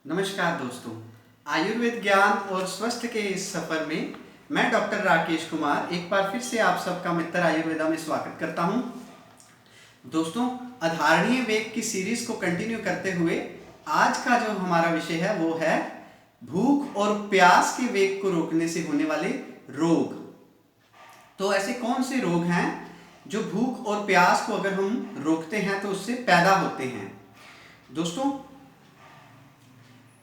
नमस्कार दोस्तों, आयुर्वेद ज्ञान और स्वस्थ के इस सफर में मैं डॉक्टर राकेश कुमार एक बार फिर से आप सबका मित्र आयुर्वेदा में स्वागत करता हूं। दोस्तों, अधारणीय वेग की सीरीज को कंटिन्यू करते हुए आज का जो हमारा विषय है वो है भूख और प्यास के वेग को रोकने से होने वाले रोग। तो ऐसे कौन से रोग हैं जो भूख और प्यास को अगर हम रोकते हैं तो उससे पैदा होते हैं। दोस्तों,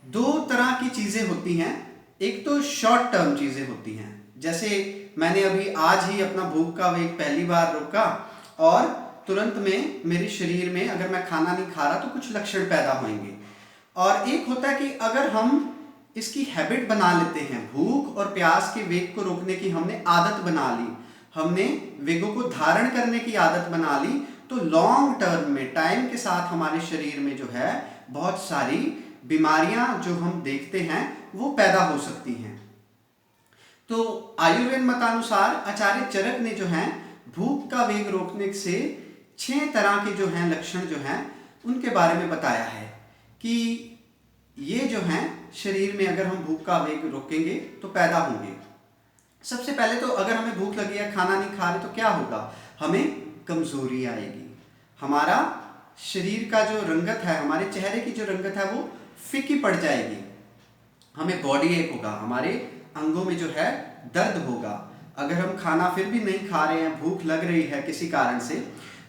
दो तरह की चीजें होती हैं। एक तो शॉर्ट टर्म चीजें होती हैं, जैसे मैंने अभी आज ही अपना भूख का वेग पहली बार रोका और तुरंत में मेरे शरीर में अगर मैं खाना नहीं खा रहा तो कुछ लक्षण पैदा होंगे। और एक होता है कि अगर हम इसकी हैबिट बना लेते हैं, भूख और प्यास के वेग को रोकने की हमने आदत बना ली, हमने वेगों को धारण करने की आदत बना ली, तो लॉन्ग टर्म में टाइम के साथ हमारे शरीर में जो है बहुत सारी बीमारियां जो हम देखते हैं वो पैदा हो सकती हैं। तो आयुर्वेद मतानुसार आचार्य चरक ने जो है भूख का वेग रोकने से 6 तरह के जो हैं लक्षण जो हैं उनके बारे में बताया है कि ये जो हैं शरीर में अगर हम भूख का वेग रोकेंगे तो पैदा होंगे। सबसे पहले तो अगर हमें भूख लगी है, खाना नहीं खा रहे, तो क्या होगा? हमें कमजोरी आएगी, हमारा शरीर का जो रंगत है, हमारे चेहरे की जो रंगत है वो फीकी पड़ जाएगी, हमें बॉडी एक होगा, हमारे अंगों में जो है दर्द होगा। अगर हम खाना फिर भी नहीं खा रहे हैं, भूख लग रही है किसी कारण से,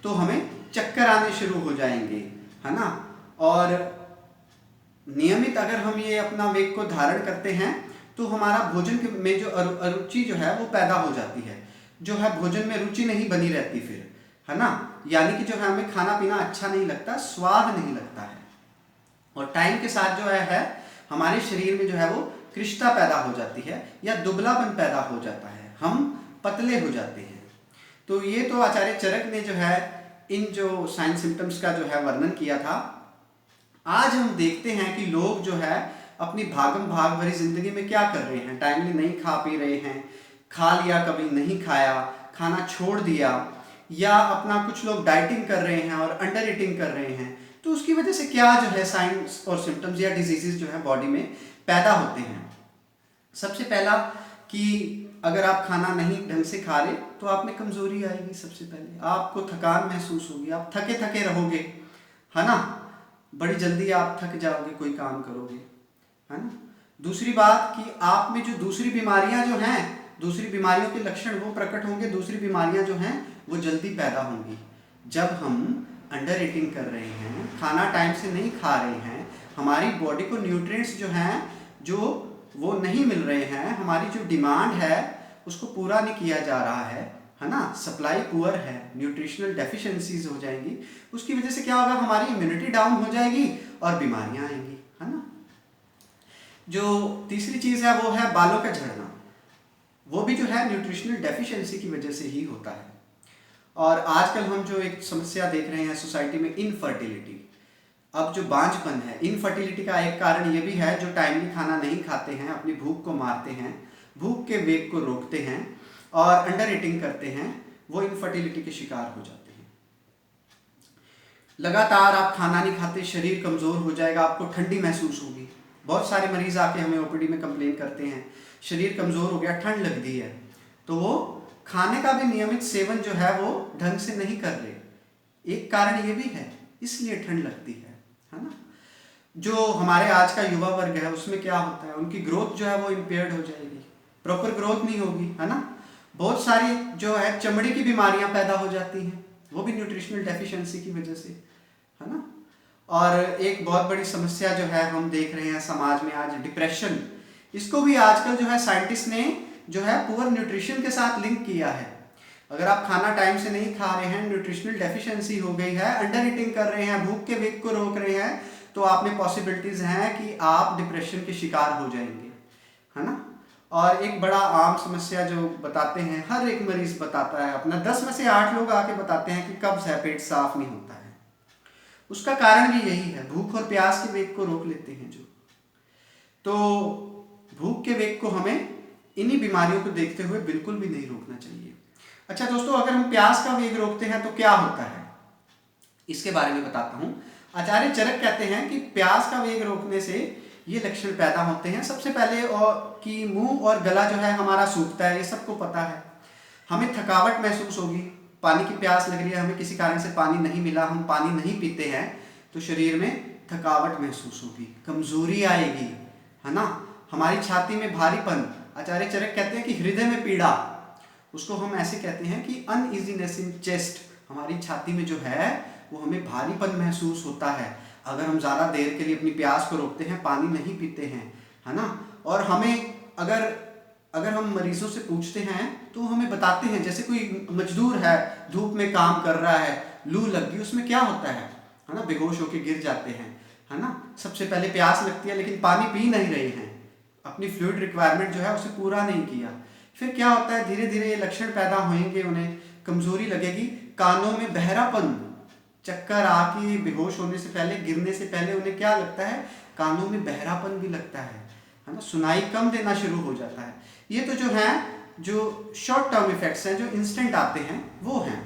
तो हमें चक्कर आने शुरू हो जाएंगे, है ना। और नियमित अगर हम ये अपना वेग को धारण करते हैं तो हमारा भोजन में जो अरुचि जो है वो पैदा हो जाती है, जो है भोजन में रुचि नहीं बनी रहती फिर, है ना। यानी कि जो है हमें खाना पीना अच्छा नहीं लगता, स्वाद नहीं लगता है। और टाइम के साथ जो है हमारे शरीर में जो है वो कृष्णता पैदा हो जाती है या दुबलापन पैदा हो जाता है, हम पतले हो जाते हैं। तो ये तो आचार्य चरक ने जो है इन जो साइन सिम्टम्स का जो है वर्णन किया था। आज हम देखते हैं कि लोग जो है अपनी भागम भाग भरी जिंदगी में क्या कर रहे हैं, टाइमली नहीं खा पी रहे हैं, खा लिया कभी नहीं खाया, खाना छोड़ दिया, या अपना कुछ लोग डाइटिंग कर रहे हैं और अंडर ईटिंग कर रहे हैं। तो उसकी वजह से क्या जो है साइंस और सिम्टम्स या डिजीजेस जो है बॉडी में पैदा होते हैं। सबसे पहला कि अगर आप खाना नहीं ढंग से खा रहे तो आप में कमजोरी आएगी। सबसे पहले आपको थकान महसूस होगी, आप थके थके रहोगे, है ना, बड़ी जल्दी आप थक जाओगे कोई काम करोगे, है ना। दूसरी बात कि आप में जो दूसरी बीमारियां जो हैं, दूसरी बीमारियों के लक्षण वो प्रकट होंगे, दूसरी बीमारियां जो हैं वो जल्दी पैदा होंगी। जब हम अंडर ईटिंग कर रहे हैं, खाना टाइम से नहीं खा रहे हैं, हमारी बॉडी को न्यूट्रिएंट्स जो हैं जो वो नहीं मिल रहे हैं, हमारी जो डिमांड है उसको पूरा नहीं किया जा रहा है ना, सप्लाई पुअर है, न्यूट्रिशनल डेफिशिएंसीज हो जाएंगी। उसकी वजह से क्या होगा? हमारी इम्यूनिटी डाउन हो जाएगी और बीमारियां आएंगी, है ना। जो तीसरी चीज है वो है बालों का झड़ना, वो भी जो है न्यूट्रिशनल डेफिशिएंसी की वजह से ही होता है। और आजकल हम जो एक समस्या देख रहे हैं सोसाइटी में, इनफर्टिलिटी, अब जो बांझपन है, इनफर्टिलिटी का एक कारण ये भी है, जो टाइमली खाना नहीं खाते हैं, अपनी भूख को मारते हैं, भूख के वेग को रोकते हैं और अंडर ईटिंग करते हैं, वो इनफर्टिलिटी के शिकार हो जाते हैं। लगातार आप खाना नहीं खाते, शरीर कमजोर हो जाएगा, आपको ठंडी महसूस होगी। बहुत सारे मरीज आके हमें ओपीडी में कंप्लेन करते हैं, शरीर कमजोर हो गया, ठंड लगती है, तो वो खाने का भी नियमित सेवन जो है वो ढंग से नहीं कर रहे। एक कारण ये भी है, इसलिए ठंड लगती है ना। जो हमारे आज का युवा वर्ग है उसमें क्या होता है, उनकी ग्रोथ जो है वो इम्पेयर्ड हो जाएगी, प्रॉपर ग्रोथ नहीं होगी, है ना। बहुत सारी जो है चमड़ी की बीमारियां पैदा हो जाती हैं, वो भी न्यूट्रिशनल डेफिशिएंसी की वजह से, है ना। और एक बहुत बड़ी समस्या जो है हम देख रहे हैं समाज में आज, डिप्रेशन। इसको भी आजकल जो है साइंटिस्ट ने जो है पुअर न्यूट्रिशन के साथ लिंक किया है। अगर आप खाना टाइम से नहीं खा रहे हैं, न्यूट्रिशनल डेफिशिएंसी हो गई है, अंडर ईटिंग कर रहे हैं, भूख के वेग को रोक रहे हैं, तो आप में पॉसिबिलिटीज हैं कि आप डिप्रेशन के शिकार हो जाएंगे, है ना। और एक बड़ा आम समस्या जो बताते हैं, हर एक मरीज बताता है अपना, 10 में से 8 लोग आके बताते हैं कि कब्ज है, पेट साफ नहीं होता है। उसका कारण भी यही है, भूख और प्यास के वेग को रोक लेते हैं जो। तो भूख के वेग को हमें इन्हीं बीमारियों को देखते हुए बिल्कुल भी नहीं रोकना चाहिए। अच्छा दोस्तों, अगर हम प्यास का वेग रोकते हैं तो क्या होता है, इसके बारे में बताता हूं। आचार्य चरक कहते हैं कि प्यास का वेग रोकने से ये लक्षण पैदा होते हैं। सबसे पहले और कि मुंह और गला जो है हमारा सूखता है, ये सबको पता है। हमें थकावट महसूस होगी, पानी की प्यास लग रही है, हमें किसी कारण से पानी नहीं मिला, हम पानी नहीं पीते हैं तो शरीर में थकावट महसूस होगी, कमजोरी आएगी, है ना। हमारी छाती में भारीपन, आचार्य चरक कहते हैं कि हृदय में पीड़ा, उसको हम ऐसे कहते हैं कि अनईजीनेस इन चेस्ट, हमारी छाती में जो है वो हमें भारीपन महसूस होता है अगर हम ज़्यादा देर के लिए अपनी प्यास को रोकते हैं, पानी नहीं पीते हैं, है ना। और हमें अगर हम मरीजों से पूछते हैं तो हमें बताते हैं, जैसे कोई मजदूर है धूप में काम कर रहा है, लू लग गई, उसमें क्या होता है ना, बेहोश होकर गिर जाते हैं, है ना। सबसे पहले प्यास लगती है लेकिन पानी पी नहीं रहे हैं, अपनी फ्लूइड रिक्वायरमेंट जो है उसे पूरा नहीं किया। फिर क्या होता है, धीरे धीरे ये लक्षण पैदा होंगे, उन्हें कमजोरी लगेगी, कानों में बहरापन, चक्कर आके बेहोश होने से पहले, गिरने से पहले उन्हें क्या लगता है, कानों में बहरापन भी लगता है ना, सुनाई कम देना शुरू हो जाता है। ये तो जो है जो शॉर्ट टर्म इफेक्ट्स हैं, जो इंस्टेंट आते हैं वो हैं।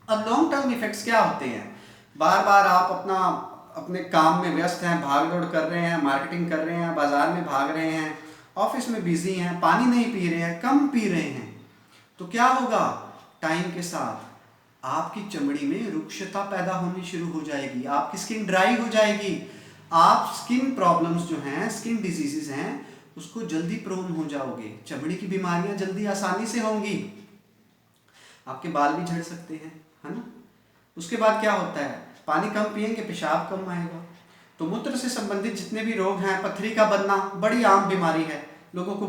अब लॉन्ग टर्म इफेक्ट्स क्या होते हैं, बार बार आप अपने काम में व्यस्त हैं, भाग दौड़ कर रहे हैं, मार्केटिंग कर रहे हैं, बाजार में भाग रहे हैं, ऑफिस में बिजी हैं, पानी नहीं पी रहे हैं, कम पी रहे हैं, तो क्या होगा, टाइम के साथ आपकी चमड़ी में रुक्षता पैदा होनी शुरू हो जाएगी, आपकी स्किन ड्राई हो जाएगी, आप स्किन प्रॉब्लम्स जो हैं, स्किन डिजीजेस हैं, उसको जल्दी प्रोन हो जाओगे, चमड़ी की बीमारियां जल्दी आसानी से होंगी, आपके बाल भी झड़ सकते हैं, है ना। उसके बाद क्या होता है, पानी कम पिएंगे, पेशाब कम आएगा, तो मूत्र से संबंधित जितने भी रोग हैं, पथरी का बनना बड़ी आम बीमारी है, लोगों को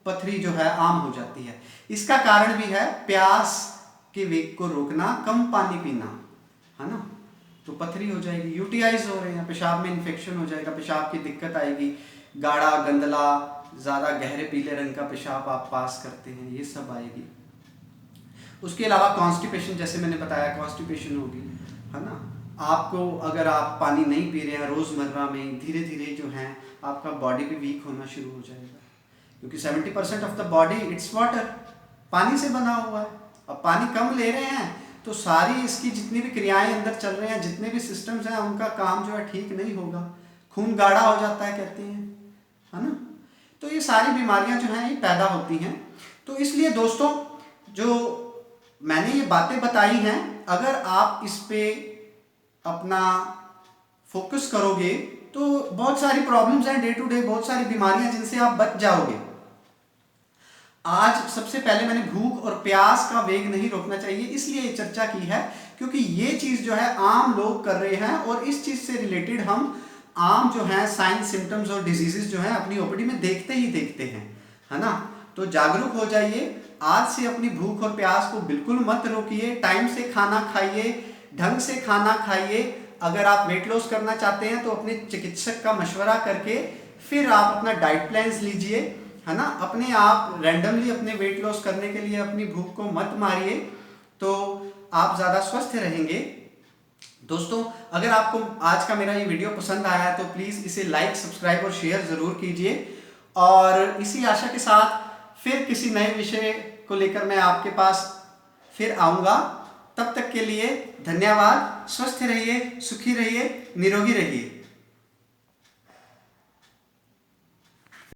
पथरी जो है आम हो जाती है। इसका कारण भी है प्यास के वेग को रोकना, कम पानी पीना, है ना, तो पथरी हो जाएगी। यूटीआईज हो रहे हैं, पेशाब में इन्फेक्शन हो जाएगा, पेशाब की दिक्कत आएगी, गाढ़ा गंदला, ज़्यादा गहरे पीले रंग का पेशाब आप पास करते हैं, ये सब आएगी। उसके अलावा कॉन्स्टिपेशन, जैसे मैंने बताया, कॉन्स्टिपेशन होगी, है ना। आपको अगर आप पानी नहीं पी रहे हैं रोज़मर्रा में, धीरे धीरे जो है आपका बॉडी भी वीक होना शुरू हो जाएगा, क्योंकि 70% of the body it's water, पानी से बना हुआ है। अब पानी कम ले रहे हैं तो सारी इसकी जितनी भी क्रियाएं अंदर चल रहे हैं, जितने भी सिस्टम्स हैं, उनका काम जो है ठीक नहीं होगा, खून गाढ़ा हो जाता है कहते हैं, है ना। तो ये सारी बीमारियां जो हैं ये पैदा होती हैं। तो इसलिए दोस्तों, जो मैंने ये बातें बताई हैं, अगर आप इस पे अपना फोकस करोगे तो बहुत सारी प्रॉब्लम्स हैं डे टू डे, बहुत सारी बीमारियां जिनसे आप बच जाओगे। आज सबसे पहले मैंने भूख और प्यास का वेग नहीं रोकना चाहिए इसलिए ये चर्चा की है, क्योंकि ये चीज जो है आम लोग कर रहे हैं, और इस चीज से रिलेटेड हम आम जो है साइन सिम्टम्स और डिजीजेस जो है अपनी ओपीडी में देखते ही देखते हैं, है ना। तो जागरूक हो जाइए, आज से अपनी भूख और प्यास को बिल्कुल मत रोकिए, टाइम से खाना खाइए, ढंग से खाना खाइए। अगर आप वेट लॉस करना चाहते हैं तो अपने चिकित्सक का मशवरा करके फिर आप अपना डाइट प्लान्स लीजिए, है ना। अपने आप रैंडमली अपने वेट लॉस करने के लिए अपनी भूख को मत मारिए, तो आप ज़्यादा स्वस्थ रहेंगे। दोस्तों, अगर आपको आज का मेरा ये वीडियो पसंद आया है तो प्लीज़ इसे लाइक, सब्सक्राइब और शेयर ज़रूर कीजिए, और इसी आशा के साथ फिर किसी नए विषय को लेकर मैं आपके पास फिर आऊँगा। तब तक के लिए धन्यवाद, स्वस्थ रहिए, सुखी रहिए, निरोगी रहिए।